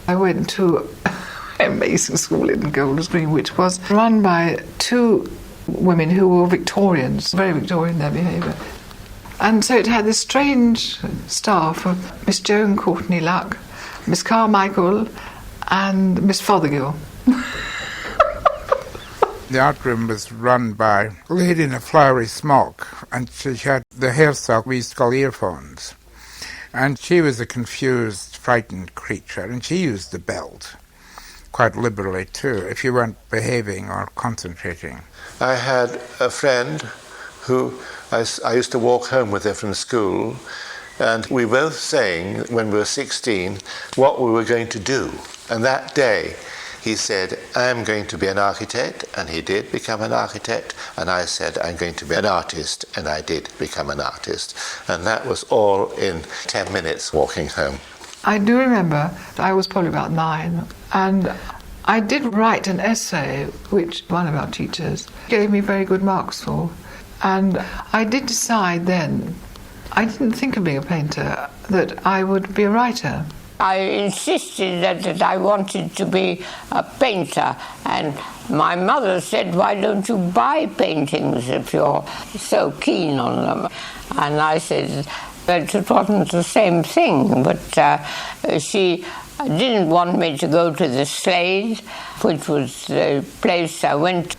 I went to an amazing school in Golders Green, which was run by two women who were Victorians, very Victorian in their behaviour. And so it had this strange staff of Miss Joan Courtney Luck, Miss Carmichael and Miss Fothergill. The art room was run by a lady in a flowery smock, and she had the hairstyle we used to call earphones. And she was a confused, frightened creature, and she used the belt quite liberally too, if you weren't behaving or concentrating. I had a friend who I used to walk home with her from school, and we were both saying, when we were 16, what we were going to do. And that day, he said, I'm going to be an architect, and he did become an architect, and I said, I'm going to be an artist, and I did become an artist. And that was all in 10 minutes walking home. I do remember I was probably about 9, and I did write an essay which one of our teachers gave me very good marks for. And I did decide then, I didn't think of being a painter, that I would be a writer. I insisted that I wanted to be a painter, and my mother said, why don't you buy paintings if you're so keen on them? And I said that it wasn't the same thing, but she didn't want me to go to the Slade, which was the place I went to.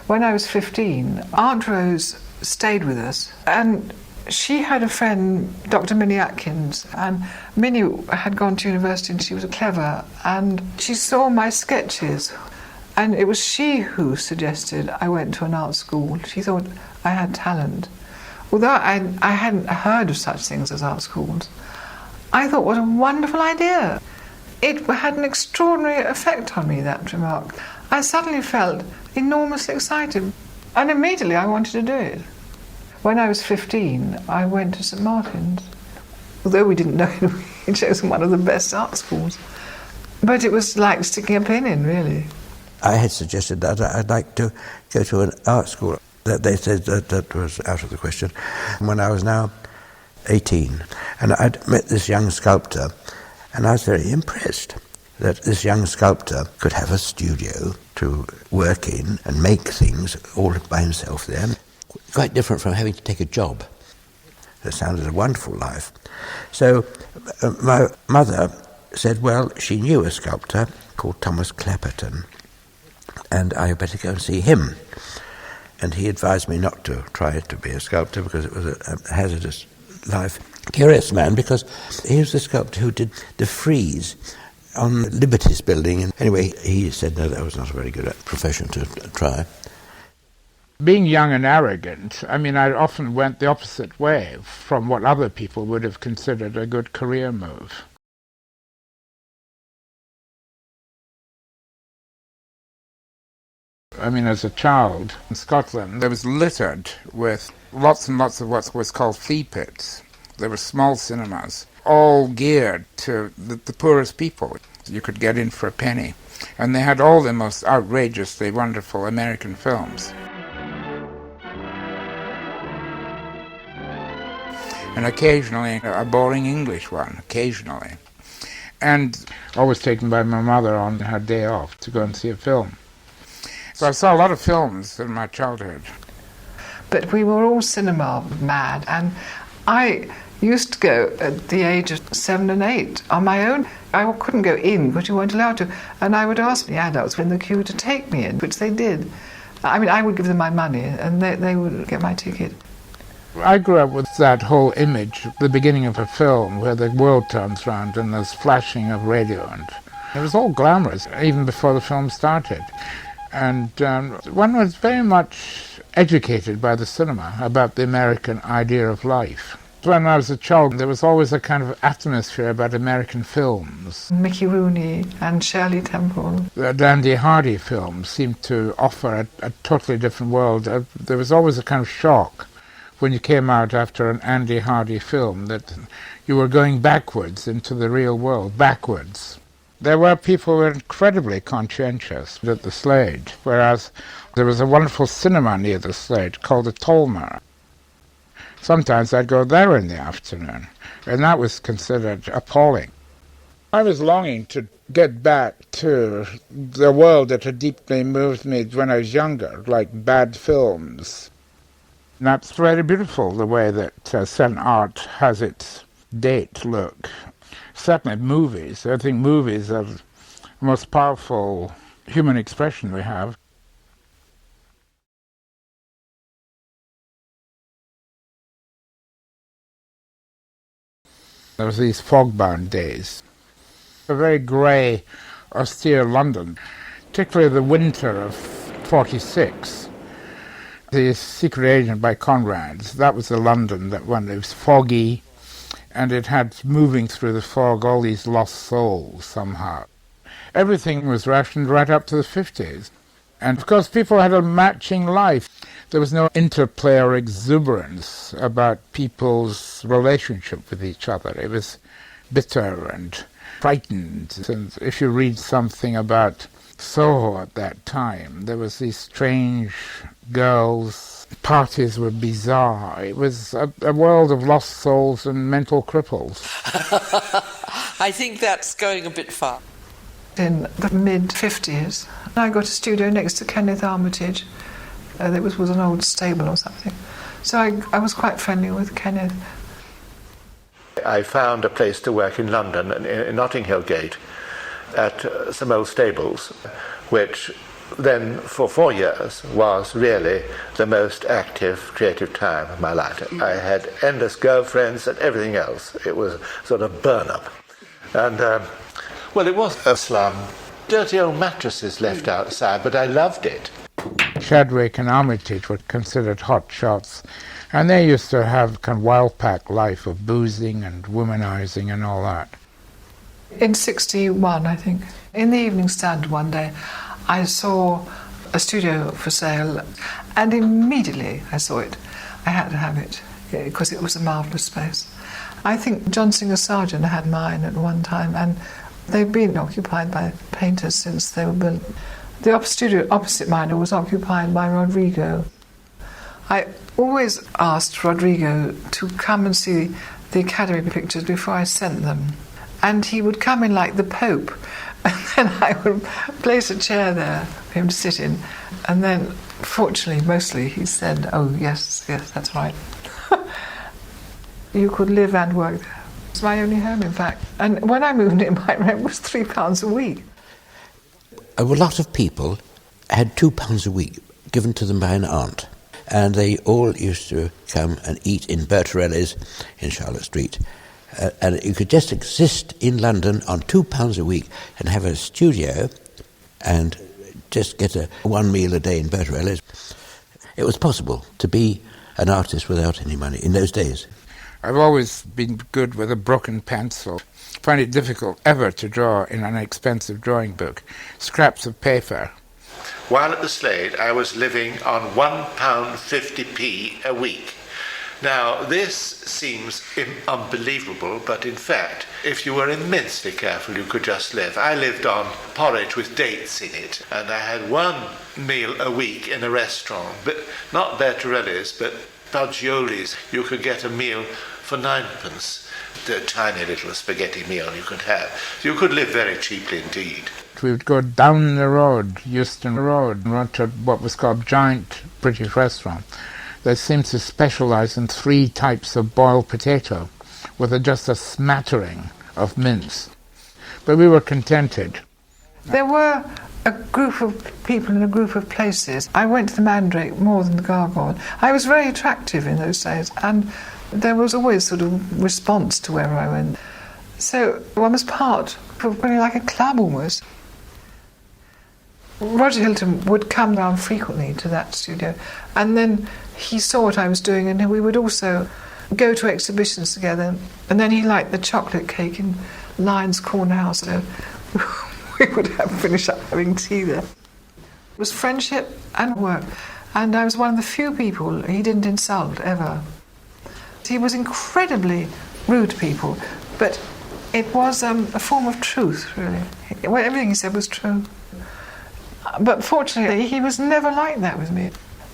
When I was 15, Aunt Rose stayed with us, and she had a friend, Dr. Minnie Atkins, and Minnie had gone to university and she was clever, and she saw my sketches, and it was she who suggested I went to an art school. She thought I had talent. Although I hadn't heard of such things as art schools, I thought, what a wonderful idea. It had an extraordinary effect on me, that remark. I suddenly felt enormously excited, and immediately I wanted to do it. When I was 15, I went to St Martin's, although we didn't know it, we chosen one of the best art schools. But it was like sticking a pin in, really. I had suggested that I'd like to go to an art school. They said that was out of the question. When I was now 18, and I'd met this young sculptor, and I was very impressed that this young sculptor could have a studio to work in and make things all by himself there. Quite different from having to take a job. It sounded a wonderful life. So my mother said, well, she knew a sculptor called Thomas Clapperton, and I better go and see him. And he advised me not to try to be a sculptor because it was a hazardous life. Curious man, because he was the sculptor who did the frieze on Liberty's building. Anyway, he said, no, that was not a very good profession to try. Being young and arrogant, I mean, I often went the opposite way from what other people would have considered a good career move. I mean, as a child in Scotland, there was littered with lots and lots of what was called flea pits. There were small cinemas, all geared to the poorest people. You could get in for a penny. And they had all the most outrageously wonderful American films. And occasionally a boring English one, occasionally. And always taken by my mother on her day off to go and see a film. So I saw a lot of films in my childhood. But we were all cinema mad, and I used to go at the age of 7 and 8 on my own. I couldn't go in because you weren't allowed to, and I would ask the adults in the queue to take me in, which they did. I mean, I would give them my money, and they would get my ticket. I grew up with that whole image, the beginning of a film, where the world turns round and there's flashing of radio, and it was all glamorous, even before the film started. And one was very much educated by the cinema about the American idea of life. When I was a child, there was always a kind of atmosphere about American films. Mickey Rooney and Shirley Temple. The Andy Hardy films seemed to offer a totally different world. There was always a kind of shock when you came out after an Andy Hardy film that you were going backwards into the real world, backwards. There were people who were incredibly conscientious at the Slade, whereas there was a wonderful cinema near the Slade called the Tolmer. Sometimes I'd go there in the afternoon, and that was considered appalling. I was longing to get back to the world that had deeply moved me when I was younger, like bad films. And that's very beautiful, the way that certain art has its date look. Certainly movies. I think movies are the most powerful human expression we have. There was these fog-bound days. A very grey, austere London, particularly the winter of 46. The Secret Agent by Conrad's, that was the London that when it was foggy, and it had moving through the fog all these lost souls somehow. Everything was rationed right up to the 50s. And of course people had a matching life. There was no interplay or exuberance about people's relationship with each other. It was bitter and frightened. And if you read something about Soho at that time, there was these strange girls, parties were bizarre. It was a world of lost souls and mental cripples. I think that's going a bit far. In the mid-50s, I got a studio next to Kenneth Armitage. There was an old stable or something. So I was quite friendly with Kenneth. I found a place to work in London, in Notting Hill Gate, at some old stables, which then for 4 years was really the most active creative time of my life. I had endless girlfriends and everything else. It was sort of burn-up. And, well, it was a slum. Dirty old mattresses left outside, but I loved it. Chadwick and Armitage were considered hot shots, and they used to have kind of wild-pack life of boozing and womanizing and all that. In 61, I think, in the Evening Standard one day, I saw a studio for sale, and immediately I saw it. I had to have it, because it was a marvellous space. I think John Singer Sargent had mine at one time, and they've been occupied by painters since they were built. The studio opposite mine was occupied by Rodrigo. I always asked Rodrigo to come and see the Academy pictures before I sent them. And he would come in like the Pope, and then I would place a chair there for him to sit in. And then, fortunately, mostly, he said, "Oh, yes, that's right." You could live and work there. It's my only home, in fact. And when I moved in, my rent was £3 a week. A lot of people had £2 a week given to them by an aunt, and they all used to come and eat in Bertorelli's in Charlotte Street. And you could just exist in London on £2 a week and have a studio and just get one meal a day in Bertorelli's. It was possible to be an artist without any money in those days. I've always been good with a broken pencil. I find it difficult ever to draw in an expensive drawing book. Scraps of paper. While at the Slade, I was living on £1.50p a week. Now, this seems unbelievable, but in fact, if you were immensely careful, you could just live. I lived on porridge with dates in it, and I had one meal a week in a restaurant, but not Bertorelli's, but Poggioli's. You could get a meal for 9p, the tiny little spaghetti meal you could have. You could live very cheaply indeed. We would go down the road, Euston Road, and run to what was called Giant British Restaurant. That seems to specialise in 3 types of boiled potato, with just a smattering of mince. But we were contented. There were a group of people in a group of places. I went to the Mandrake more than the Gargoyle. I was very attractive in those days, and there was always sort of response to wherever I went. So one was part of really like a club almost. Roger Hilton would come down frequently to that studio, and then he saw what I was doing, and we would also go to exhibitions together. And then he liked the chocolate cake in Lyon's Corner House, so we would finish up having tea there. It was friendship and work, and I was one of the few people he didn't insult ever. He was incredibly rude to people, but it was a form of truth, really. Everything he said was true. But fortunately, he was never like that with me.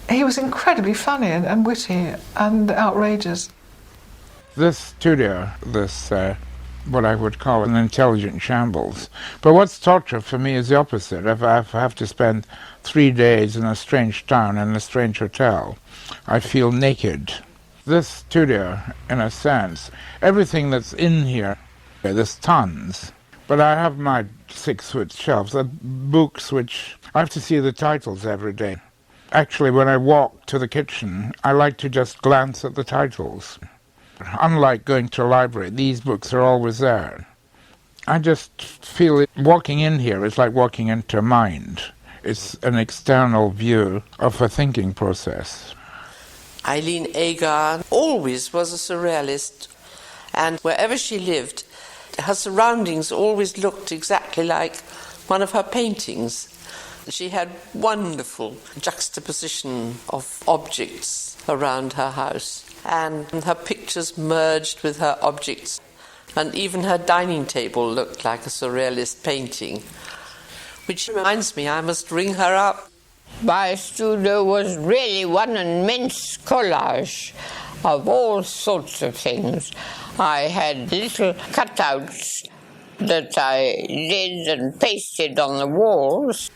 He was incredibly funny and witty and outrageous. This studio, this what I would call an intelligent shambles. But what's torture for me is the opposite. If I have to spend 3 days in a strange town, in a strange hotel, I feel naked. This studio, in a sense, everything that's in here, there's tons. But I have my 6-foot shelves of books which I have to see the titles every day. Actually, when I walk to the kitchen, I like to just glance at the titles. Unlike going to a library, these books are always there. I just feel walking in here is like walking into a mind. It's an external view of a thinking process. Eileen Agar always was a surrealist, and wherever she lived, her surroundings always looked exactly like one of her paintings. She had wonderful juxtaposition of objects around her house, and her pictures merged with her objects, and even her dining table looked like a surrealist painting, which reminds me I must ring her up. My studio was really one immense collage of all sorts of things. I had little cutouts that I did and pasted on the walls.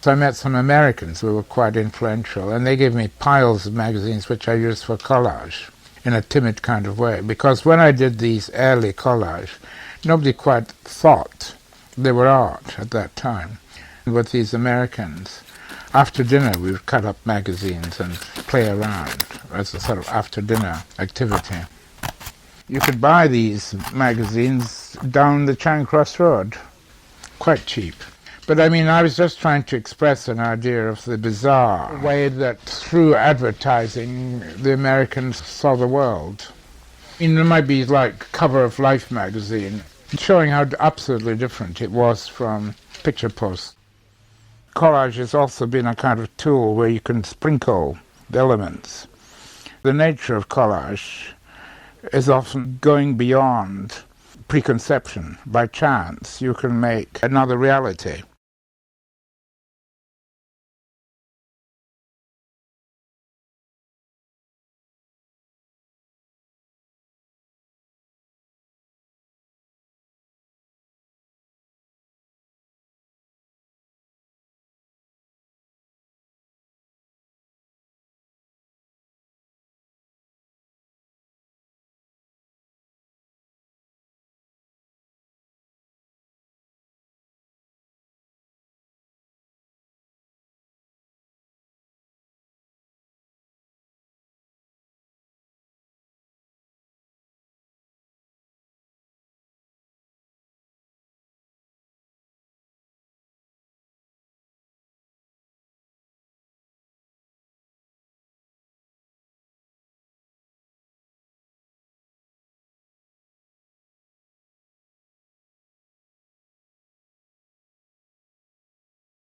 So I met some Americans who were quite influential, and they gave me piles of magazines which I used for collage in a timid kind of way, because when I did these early collage, nobody quite thought they were art at that time. With these Americans, after dinner we would cut up magazines and play around as a sort of after-dinner activity. You could buy these magazines down the Charing Cross Road, quite cheap. But I mean, I was just trying to express an idea of the bizarre way that through advertising the Americans saw the world. I mean, there might be like Cover of Life magazine, showing how absolutely different it was from picture posts. Collage has also been a kind of tool where you can sprinkle the elements. The nature of collage is often going beyond preconception. By chance, you can make another reality.